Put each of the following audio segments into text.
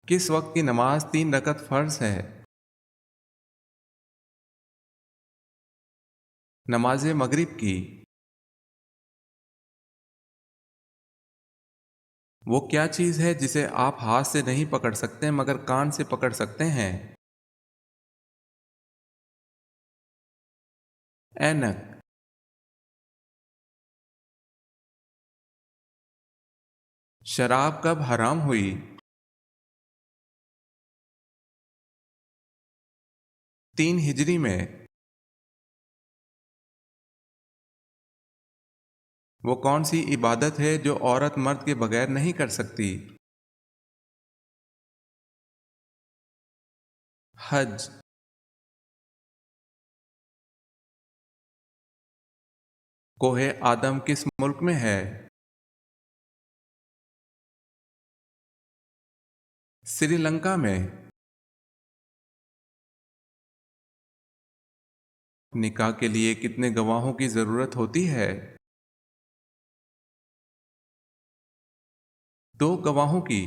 کس وقت کی نماز 3 رکعت فرض ہے؟ نماز مغرب کی۔ وہ کیا چیز ہے جسے آپ ہاتھ سے نہیں پکڑ سکتے مگر کان سے پکڑ سکتے ہیں؟ اینک۔ شراب کب حرام ہوئی؟ 3 ہجری میں۔ وہ کون سی عبادت ہے جو عورت مرد کے بغیر نہیں کر سکتی؟ حج۔ کوہ آدم کس ملک میں ہے؟ سری لنکا میں۔ نکاح کے لیے کتنے گواہوں کی ضرورت ہوتی ہے؟ 2 گواہوں کی۔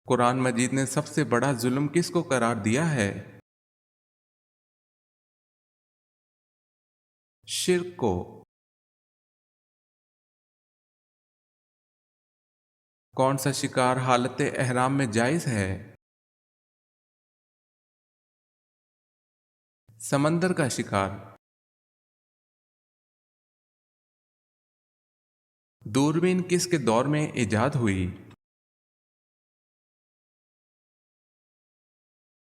قرآن مجید نے سب سے بڑا ظلم کس کو قرار دیا ہے؟ شرک کو۔ کون سا شکار حالت احرام میں جائز ہے؟ سمندر کا شکار۔ دوربین کس کے دور میں ایجاد ہوئی؟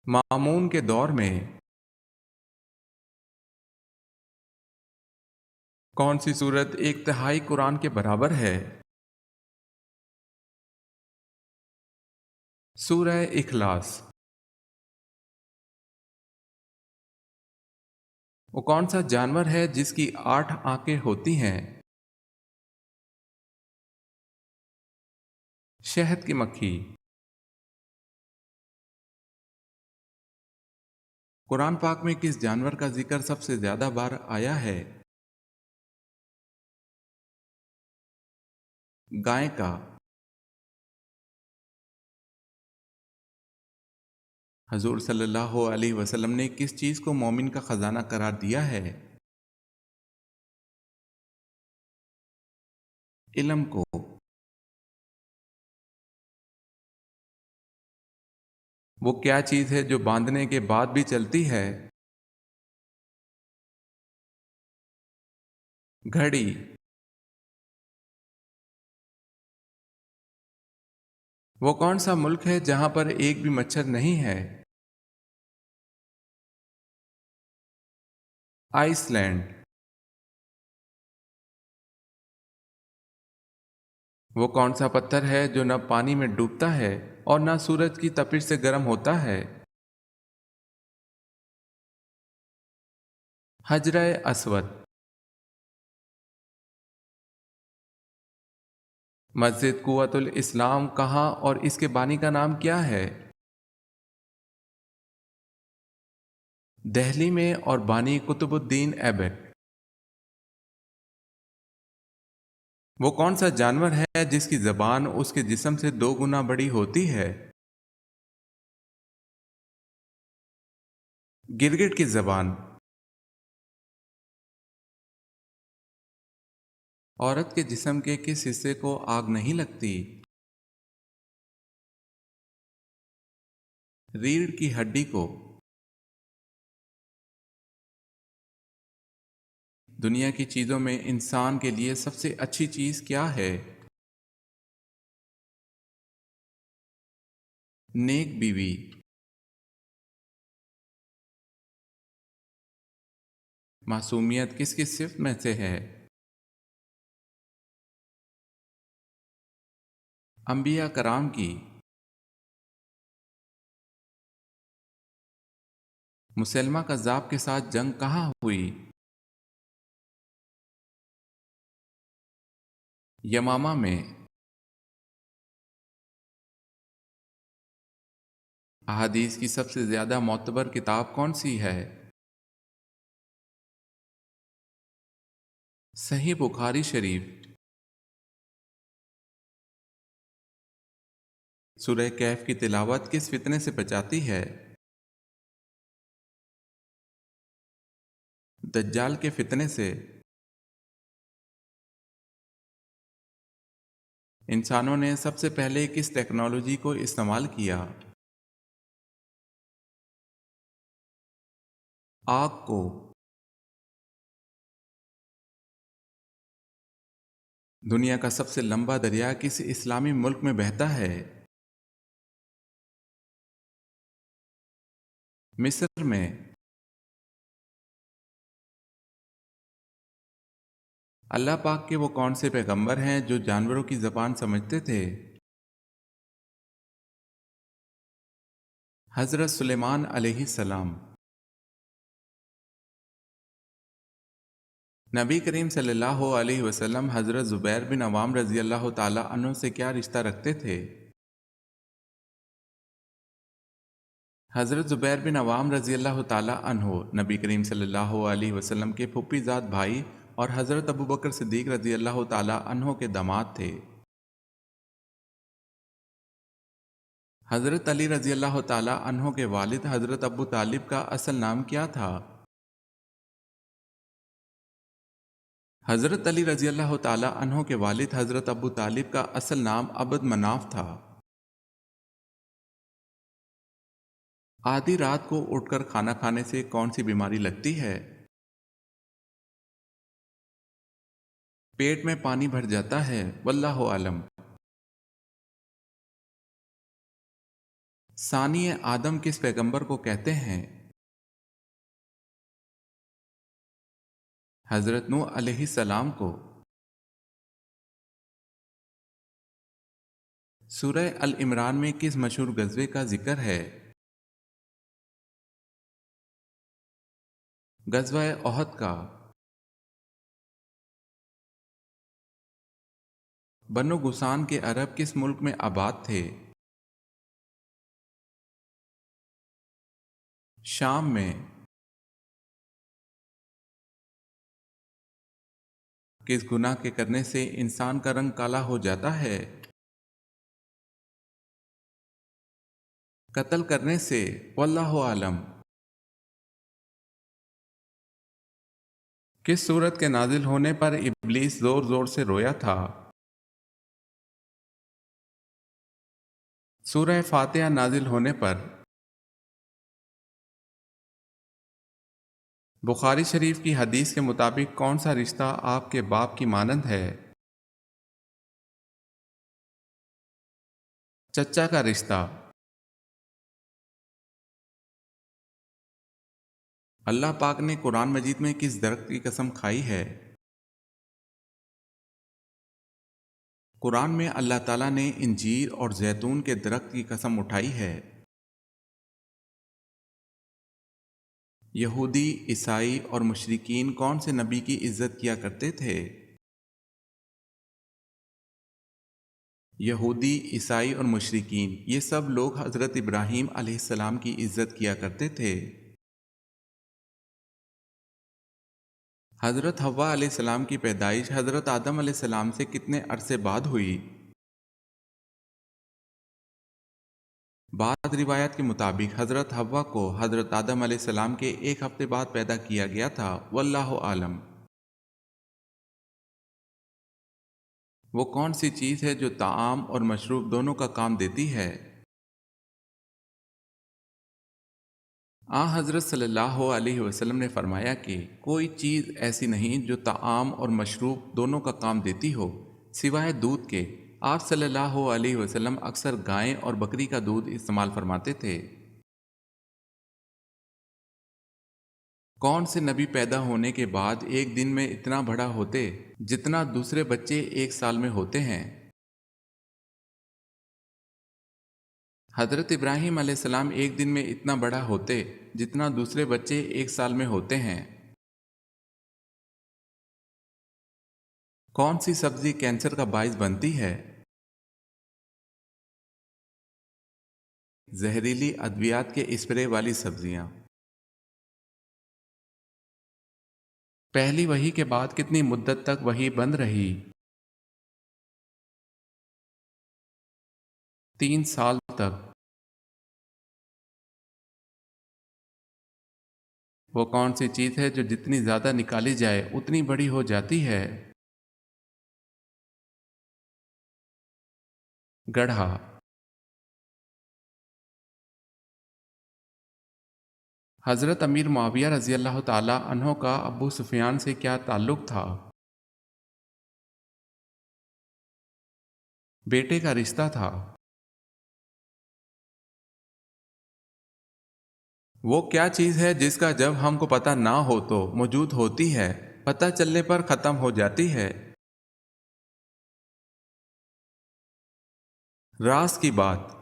مامون کے دور میں۔ کون سی سورت 1/3 قرآن کے برابر ہے؟ سورہ اخلاص۔ وہ کون سا جانور ہے جس کی 8 آنکھیں ہوتی ہیں؟ شہد کی مکھی۔ قرآن پاک میں کس جانور کا ذکر سب سے زیادہ بار آیا ہے؟ گائے کا۔ حضور صلی اللہ علیہ وسلم نے کس چیز کو مومن کا خزانہ قرار دیا ہے؟ علم کو۔ وہ کیا چیز ہے جو باندھنے کے بعد بھی چلتی ہے؟ گھڑی۔ وہ کون سا ملک ہے جہاں پر ایک بھی مچھر نہیں ہے؟ Iceland. وہ کون سا پتھر ہے جو نہ پانی میں ڈوبتا ہے اور نہ سورج کی تپش سے گرم ہوتا ہے؟ حجرہ اسود۔ مسجد قوۃ الاسلام کہاں اور اس کے بانی کا نام کیا ہے؟ دہلی میں اور بانی قطب الدین ایبٹ۔ وہ کون سا جانور ہے جس کی زبان اس کے جسم سے 2 گنا بڑی ہوتی ہے؟ گرگٹ کی زبان۔ عورت کے جسم کے کس حصے کو آگ نہیں لگتی؟ ریڑھ کی ہڈی کو۔ دنیا کی چیزوں میں انسان کے لیے سب سے اچھی چیز کیا ہے؟ نیک بیوی۔ معصومیت کس کس صفت میں سے ہے؟ انبیاء کرام کی۔ مسلمہ کذاب کے ساتھ جنگ کہاں ہوئی؟ یمامہ میں۔ احادیث کی سب سے زیادہ معتبر کتاب کون سی ہے؟ صحیح بخاری شریف۔ سورہ کہف کی تلاوت کس فتنے سے بچاتی ہے؟ دجال کے فتنے سے۔ انسانوں نے سب سے پہلے کس ٹیکنالوجی کو استعمال کیا؟ آگ کو۔ دنیا کا سب سے لمبا دریا کس اسلامی ملک میں بہتا ہے؟ مصر میں۔ اللہ پاک کے وہ کون سے پیغمبر ہیں جو جانوروں کی زبان سمجھتے تھے؟ حضرت سلیمان علیہ السلام۔ نبی کریم صلی اللہ علیہ وسلم حضرت زبیر بن عوام رضی اللہ تعالی عنہ سے کیا رشتہ رکھتے تھے؟ حضرت زبیر بن عوام رضی اللہ تعالی عنہ نبی کریم صلی اللہ علیہ وسلم کے پھوپھی زاد بھائی اور حضرت ابوبکر صدیق رضی اللہ تعالی عنہ کے داماد تھے۔ حضرت علی رضی اللہ تعالی عنہ کے والد حضرت ابو طالب کا اصل نام کیا تھا؟ حضرت علی رضی اللہ تعالی عنہ کے والد حضرت ابو طالب کا اصل نام عبد مناف تھا۔ آدھی رات کو اٹھ کر کھانا کھانے سے کون سی بیماری لگتی ہے؟ پیٹ میں پانی بھر جاتا ہے، واللہ عالم۔ ثانی آدم کس پیغمبر کو کہتے ہیں؟ حضرت نوح علیہ السلام کو۔ سورہ العمران میں کس مشہور غزوے کا ذکر ہے؟ غزوہ احد کا۔ بنو غسان کے عرب کس ملک میں آباد تھے؟ شام میں۔ کس گناہ کے کرنے سے انسان کا رنگ کالا ہو جاتا ہے؟ قتل کرنے سے، واللہ عالم۔ کس سورت کے نازل ہونے پر ابلیس زور زور سے رویا تھا؟ سورہ فاتحہ نازل ہونے پر۔ بخاری شریف کی حدیث کے مطابق کون سا رشتہ آپ کے باپ کی مانند ہے؟ چچا کا رشتہ۔ اللہ پاک نے قرآن مجید میں کس درخت کی قسم کھائی ہے؟ قرآن میں اللہ تعالیٰ نے انجیر اور زیتون کے درخت کی قسم اٹھائی ہے۔ یہودی، عیسائی اور مشرکین کون سے نبی کی عزت کیا کرتے تھے؟ یہودی، عیسائی اور مشرکین یہ سب لوگ حضرت ابراہیم علیہ السلام کی عزت کیا کرتے تھے۔ حضرت حوا علیہ السلام کی پیدائش حضرت آدم علیہ السلام سے کتنے عرصے بعد ہوئی؟ بعض روایات کے مطابق حضرت حوا کو حضرت آدم علیہ السلام کے ایک ہفتے بعد پیدا کیا گیا تھا، واللہ عالم۔ وہ کون سی چیز ہے جو طعام اور مشروب دونوں کا کام دیتی ہے؟ حضرت صلی اللہ علیہ وسلم نے فرمایا کہ کوئی چیز ایسی نہیں جو طعام اور مشروب دونوں کا کام دیتی ہو سوائے دودھ کے۔ آپ صلی اللہ علیہ وسلم اکثر گائے اور بکری کا دودھ استعمال فرماتے تھے۔ کون سے نبی پیدا ہونے کے بعد ایک دن میں اتنا بڑا ہوتے جتنا دوسرے بچے ایک سال میں ہوتے ہیں؟ حضرت ابراہیم علیہ السلام ایک دن میں اتنا بڑا ہوتے جتنا دوسرے بچے ایک سال میں ہوتے ہیں۔ کون سی سبزی کینسر کا باعث بنتی ہے؟ زہریلی ادویات کے اسپرے والی سبزیاں۔ پہلی وحی کے بعد کتنی مدت تک وحی بند رہی؟ 3 سال تک۔ وہ کون سی چیز ہے جو جتنی زیادہ نکالی جائے اتنی بڑی ہو جاتی ہے؟ گڑھا۔ حضرت امیر معاویہ رضی اللہ تعالی عنہ کا ابو سفیان سے کیا تعلق تھا؟ بیٹے کا رشتہ تھا۔ وہ کیا چیز ہے جس کا جب ہم کو پتہ نہ ہو تو موجود ہوتی ہے، پتہ چلنے پر ختم ہو جاتی ہے؟ راز کی بات۔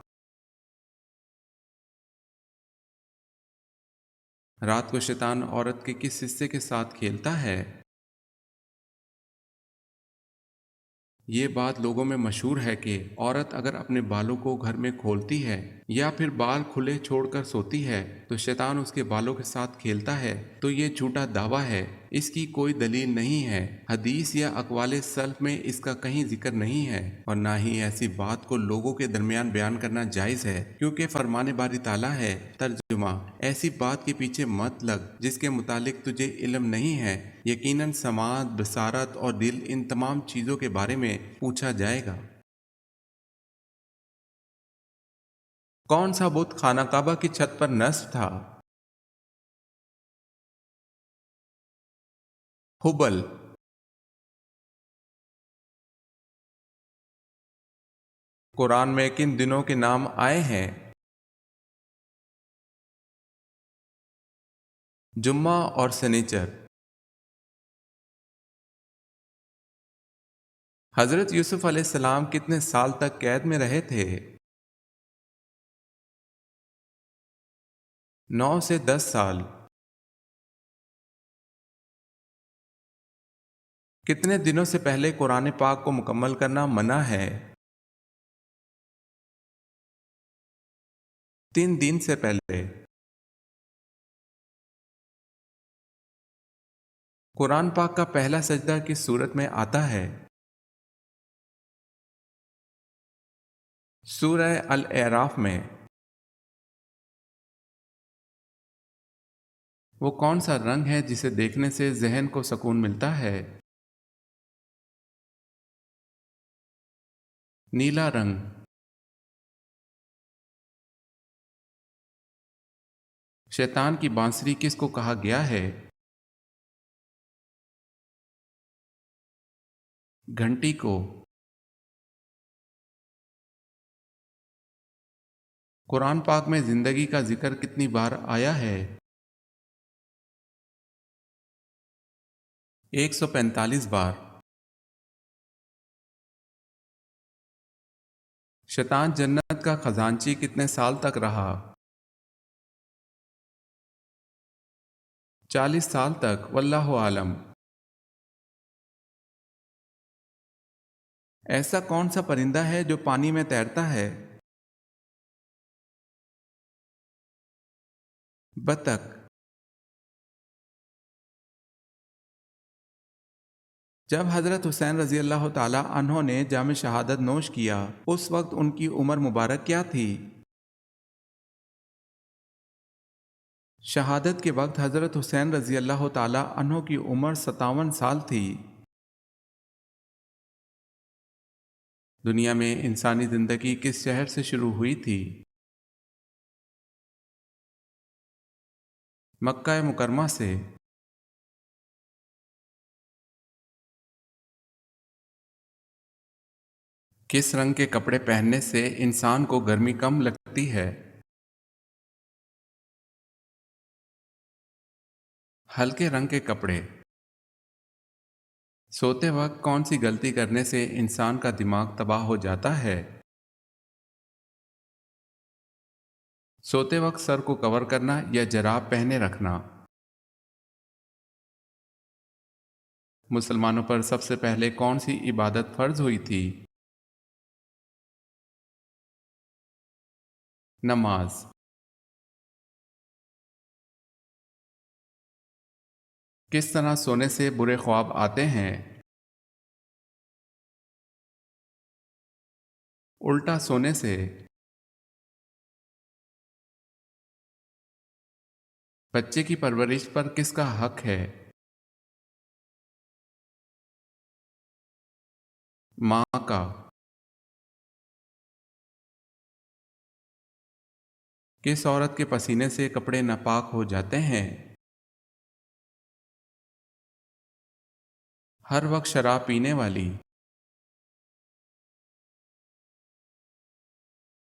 رات کو شیطان عورت کے کس حصے کے ساتھ کھیلتا ہے؟ یہ بات لوگوں میں مشہور ہے کہ عورت اگر اپنے بالوں کو گھر میں کھولتی ہے یا پھر بال کھلے چھوڑ کر سوتی ہے تو شیطان اس کے بالوں کے ساتھ کھیلتا ہے، تو یہ جھوٹا دعویٰ ہے، اس کی کوئی دلیل نہیں ہے۔ حدیث یا اقوال سلف میں اس کا کہیں ذکر نہیں ہے، اور نہ ہی ایسی بات کو لوگوں کے درمیان بیان کرنا جائز ہے، کیونکہ فرمان باری تعالیٰ ہے، ترجمہ: ایسی بات کے پیچھے مت لگ جس کے متعلق تجھے علم نہیں ہے، یقیناً سماعت، بصارت اور دل، ان تمام چیزوں کے بارے میں پوچھا جائے گا۔ کون سا بت خانہ کعبہ کی چھت پر نصب تھا؟ ہبل۔ قرآن میں کن دنوں کے نام آئے ہیں؟ جمعہ اور سنیچر۔ حضرت یوسف علیہ السلام کتنے سال تک قید میں رہے تھے؟ 9 سے 10 سال۔ کتنے دنوں سے پہلے قرآن پاک کو مکمل کرنا منع ہے؟ 3 دن سے پہلے۔ قرآن پاک کا پہلا سجدہ کس صورت میں آتا ہے؟ سورہ الاعراف میں۔ وہ کون سا رنگ ہے جسے دیکھنے سے ذہن کو سکون ملتا ہے؟ نیلا رنگ۔ شیطان کی بانسری کس کو کہا گیا ہے؟ گھنٹی کو۔ قرآن پاک میں زندگی کا ذکر کتنی بار آیا ہے؟ 145 بار۔ شیطان جنت کا خزانچی کتنے سال تک رہا؟ 40 سال تک، واللہ عالم۔ ایسا کون سا پرندہ ہے جو پانی میں تیرتا ہے؟ بطخ۔ جب حضرت حسین رضی اللہ تعالی عنہ نے جام شہادت نوش کیا اس وقت ان کی عمر مبارک کیا تھی؟ شہادت کے وقت حضرت حسین رضی اللہ تعالی عنہ کی عمر 57 سال تھی۔ دنیا میں انسانی زندگی کس شہر سے شروع ہوئی تھی؟ مکہ مکرمہ سے۔ کس رنگ کے کپڑے پہننے سے انسان کو گرمی کم لگتی ہے؟ ہلکے رنگ کے کپڑے۔ سوتے وقت کون سی غلطی کرنے سے انسان کا دماغ تباہ ہو جاتا ہے؟ سوتے وقت سر کو کور کرنا یا جراب پہنے رکھنا۔ مسلمانوں پر سب سے پہلے کون سی عبادت فرض ہوئی تھی؟ نماز۔ کس طرح سونے سے برے خواب آتے ہیں؟ الٹا سونے سے۔ بچے کی پرورش پر کس کا حق ہے؟ ماں کا۔ کس عورت کے پسینے سے کپڑے ناپاک ہو جاتے ہیں؟ ہر وقت شراب پینے والی۔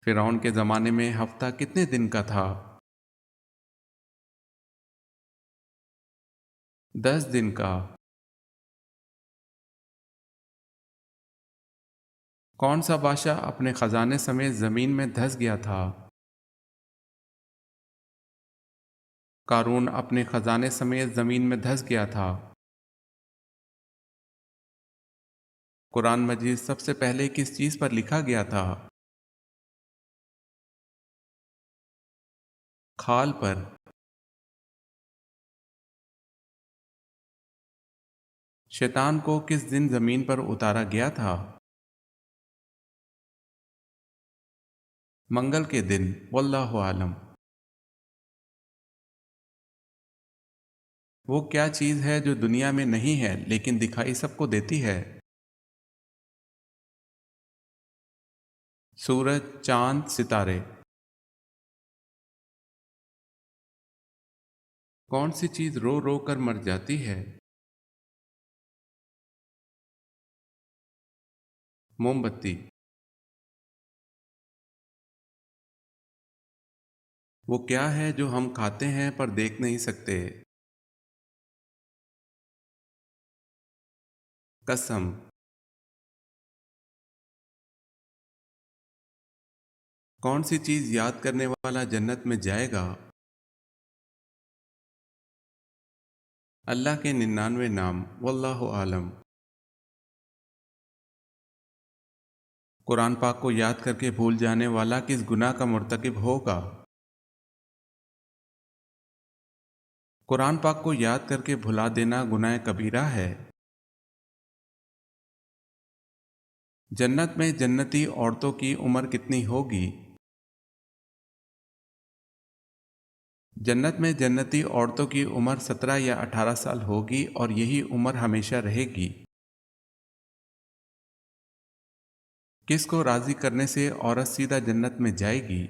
فرعون کے زمانے میں ہفتہ کتنے دن کا تھا؟ 10 دن کا۔ کون سا بادشاہ اپنے خزانے سمیت زمین میں دھس گیا تھا؟ قارون اپنے خزانے سمیت زمین میں دھس گیا تھا۔ قرآن مجید سب سے پہلے کس چیز پر لکھا گیا تھا؟ کھال پر۔ شیطان کو کس دن زمین پر اتارا گیا تھا؟ منگل کے دن، واللہ عالم۔ وہ کیا چیز ہے جو دنیا میں نہیں ہے لیکن دکھائی سب کو دیتی ہے؟ سورج، چاند، ستارے۔ کون سی چیز رو رو کر مر جاتی ہے؟ موم بتی۔ وہ کیا ہے جو ہم کھاتے ہیں پر دیکھ نہیں سکتے؟ قسم۔ کون سی چیز یاد کرنے والا جنت میں جائے گا؟ اللہ کے 99 نام، واللہ عالم۔ قرآن پاک کو یاد کر کے بھول جانے والا کس گناہ کا مرتکب ہوگا؟ قرآن پاک کو یاد کر کے بھلا دینا گناہ کبیرہ ہے۔ جنت میں جنتی عورتوں کی عمر کتنی ہوگی؟ جنت میں جنتی عورتوں کی عمر 17 یا 18 سال ہوگی اور یہی عمر ہمیشہ رہے گی۔ کس کو راضی کرنے سے عورت سیدھا جنت میں جائے گی؟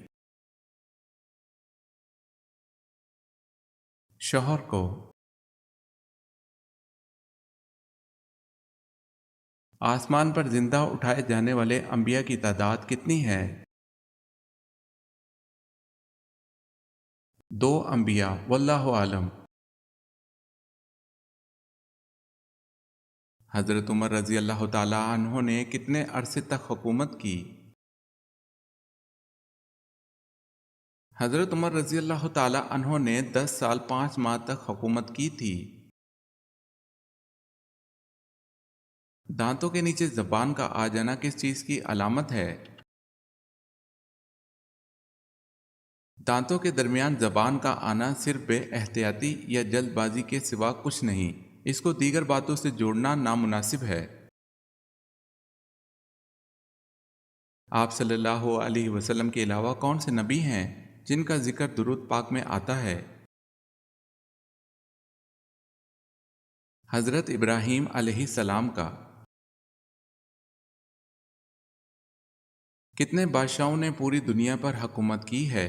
شوہر کو۔ آسمان پر زندہ اٹھائے جانے والے انبیاء کی تعداد کتنی ہے؟ 2 انبیاء، واللہ عالم۔ حضرت عمر رضی اللہ تعالی عنہ نے کتنے عرصے تک حکومت کی؟ حضرت عمر رضی اللہ تعالی عنہ نے 10 سال 5 ماہ تک حکومت کی تھی۔ دانتوں کے نیچے زبان کا آ جانا کس چیز کی علامت ہے؟ دانتوں کے درمیان زبان کا آنا صرف بے احتیاطی یا جلد بازی کے سوا کچھ نہیں، اس کو دیگر باتوں سے جوڑنا نامناسب ہے۔ آپ صلی اللہ علیہ وسلم کے علاوہ کون سے نبی ہیں جن کا ذکر درود پاک میں آتا ہے؟ حضرت ابراہیم علیہ السلام کا۔ کتنے بادشاہوں نے پوری دنیا پر حکومت کی ہے؟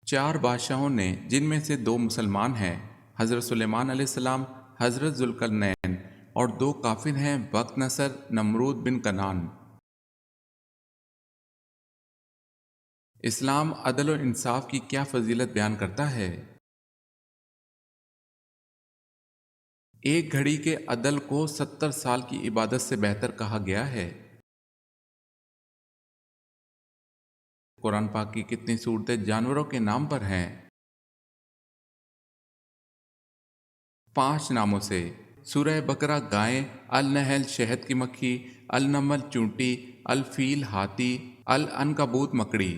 4 بادشاہوں نے، جن میں سے 2 مسلمان ہیں، حضرت سلیمان علیہ السلام، حضرت ذوالقرنین، اور 2 کافر ہیں، بخت نصر، نمرود بن کنعان۔ اسلام عدل و انصاف کی کیا فضیلت بیان کرتا ہے؟ ایک گھڑی کے عدل کو 70 سال کی عبادت سے بہتر کہا گیا ہے۔ قرآن پاک کی کتنی صورتیں جانوروں کے نام پر ہیں؟ 5 ناموں سے۔ سورہ بقرہ گائے، النحل شہد کی مکھی، النمل چونٹی، الفیل ہاتھی، العنکبوت مکڑی۔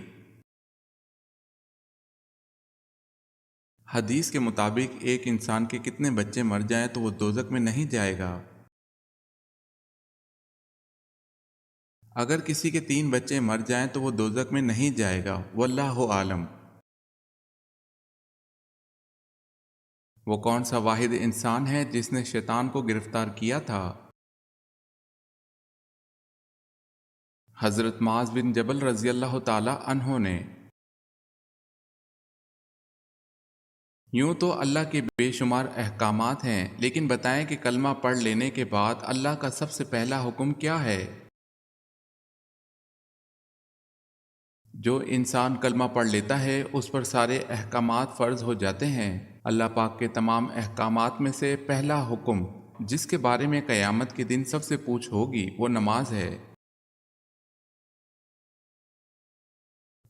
حدیث کے مطابق ایک انسان کے کتنے بچے مر جائیں تو وہ دوزخ میں نہیں جائے گا؟ اگر کسی کے 3 بچے مر جائیں تو وہ دوزخ میں نہیں جائے گا، واللہ عالم۔ وہ کون سا واحد انسان ہے جس نے شیطان کو گرفتار کیا تھا؟ حضرت معاذ بن جبل رضی اللہ تعالی عنہ نے۔ یوں تو اللہ کے بے شمار احکامات ہیں، لیکن بتائیں کہ کلمہ پڑھ لینے کے بعد اللہ کا سب سے پہلا حکم کیا ہے؟ جو انسان کلمہ پڑھ لیتا ہے اس پر سارے احکامات فرض ہو جاتے ہیں۔ اللہ پاک کے تمام احکامات میں سے پہلا حکم جس کے بارے میں قیامت کے دن سب سے پوچھ ہوگی وہ نماز ہے۔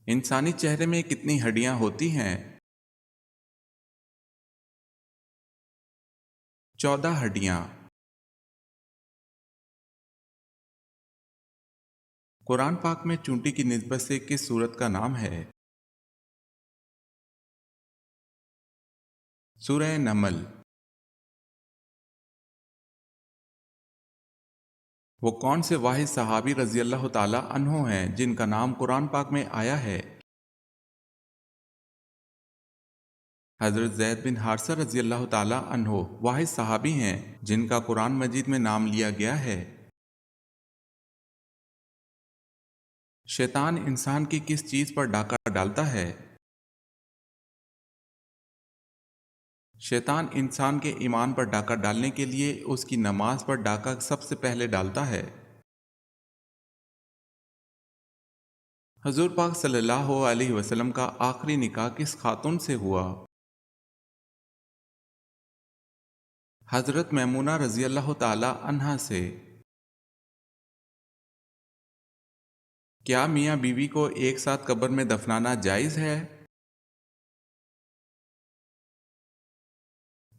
انسانی چہرے میں کتنی ہڈیاں ہوتی ہیں؟ 14 ہڈیاں۔ قرآن پاک میں چونٹی کی نسبت سے کس سورت کا نام ہے؟ سورہ نمل۔ وہ کون سے واحد صحابی رضی اللہ تعالی عنہ ہیں جن کا نام قرآن پاک میں آیا ہے؟ حضرت زید بن حارثہ رضی اللہ تعالی عنہ واحد صحابی ہیں جن کا قرآن مجید میں نام لیا گیا ہے۔ شیطان انسان کی کس چیز پر ڈاکہ ڈالتا ہے؟ شیطان انسان کے ایمان پر ڈاکہ ڈالنے کے لیے اس کی نماز پر ڈاکہ سب سے پہلے ڈالتا ہے۔ حضور پاک صلی اللہ علیہ وسلم کا آخری نکاح کس خاتون سے ہوا؟ حضرت میمونہ رضی اللہ تعالی عنہا سے۔ کیا میاں بیوی کو ایک ساتھ قبر میں دفنانا جائز ہے؟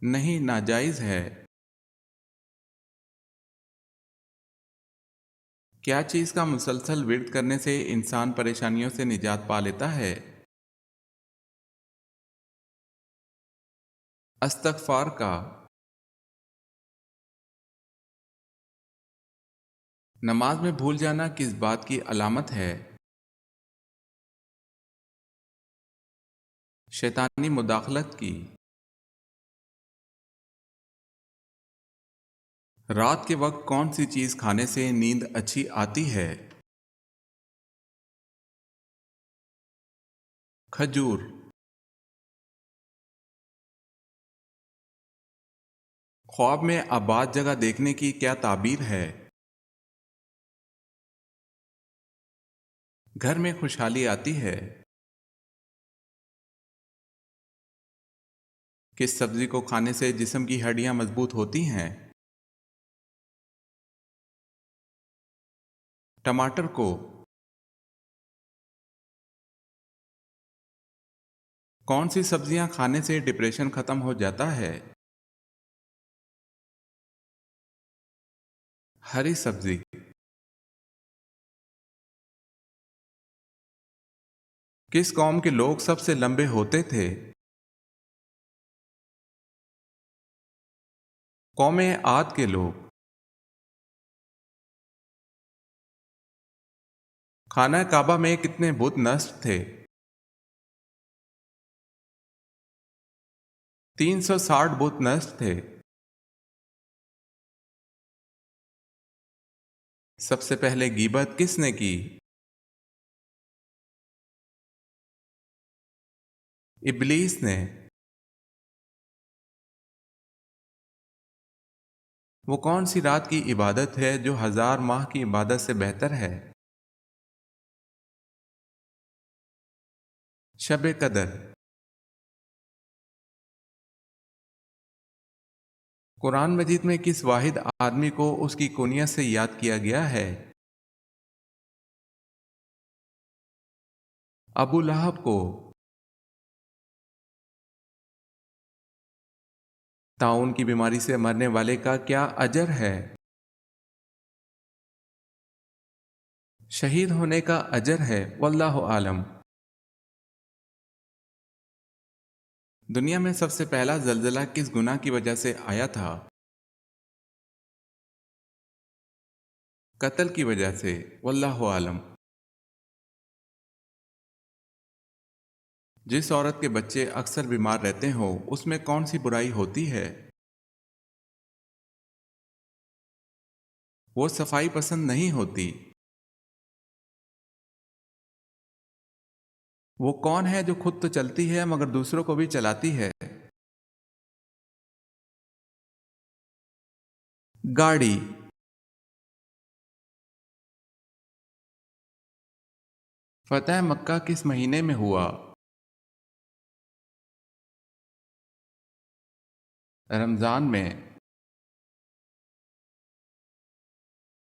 نہیں، ناجائز ہے۔ کیا چیز کا مسلسل ورد کرنے سے انسان پریشانیوں سے نجات پا لیتا ہے؟ استغفار کا۔ نماز میں بھول جانا کس بات کی علامت ہے؟ شیطانی مداخلت کی۔ رات کے وقت کون سی چیز کھانے سے نیند اچھی آتی ہے؟ کھجور۔ خواب میں آباد جگہ دیکھنے کی کیا تعبیر ہے؟ گھر میں خوشحالی آتی ہے۔ کس سبزی کو کھانے سے جسم کی ہڈیاں مضبوط ہوتی ہیں؟ ٹماٹر کو۔ کون سی سبزیاں کھانے سے ڈپریشن ختم ہو جاتا ہے؟ ہری سبزی۔ کس قوم کے لوگ سب سے لمبے ہوتے تھے؟ قوم عاد کے لوگ۔ خانہ کعبہ میں کتنے بت نصب تھے؟ 360 بت نصب تھے۔ سب سے پہلے غیبت کس نے کی؟ ابلیس نے۔ وہ کون سی رات کی عبادت ہے جو 1000 ماہ کی عبادت سے بہتر ہے؟ شب قدر۔ قرآن مجید میں کس واحد آدمی کو اس کی کنیت سے یاد کیا گیا ہے؟ ابو لہب کو۔ طاعون کی بیماری سے مرنے والے کا کیا اجر ہے؟ شہید ہونے کا اجر ہے، واللہ عالم۔ دنیا میں سب سے پہلا زلزلہ کس گناہ کی وجہ سے آیا تھا؟ قتل کی وجہ سے، واللہ عالم۔ جس عورت کے بچے اکثر بیمار رہتے ہوں اس میں کون سی برائی ہوتی ہے؟ وہ صفائی پسند نہیں ہوتی۔ وہ کون ہے جو خود تو چلتی ہے مگر دوسروں کو بھی چلاتی ہے؟ گاڑی۔ فتح مکہ کس مہینے میں ہوا؟ رمضان میں۔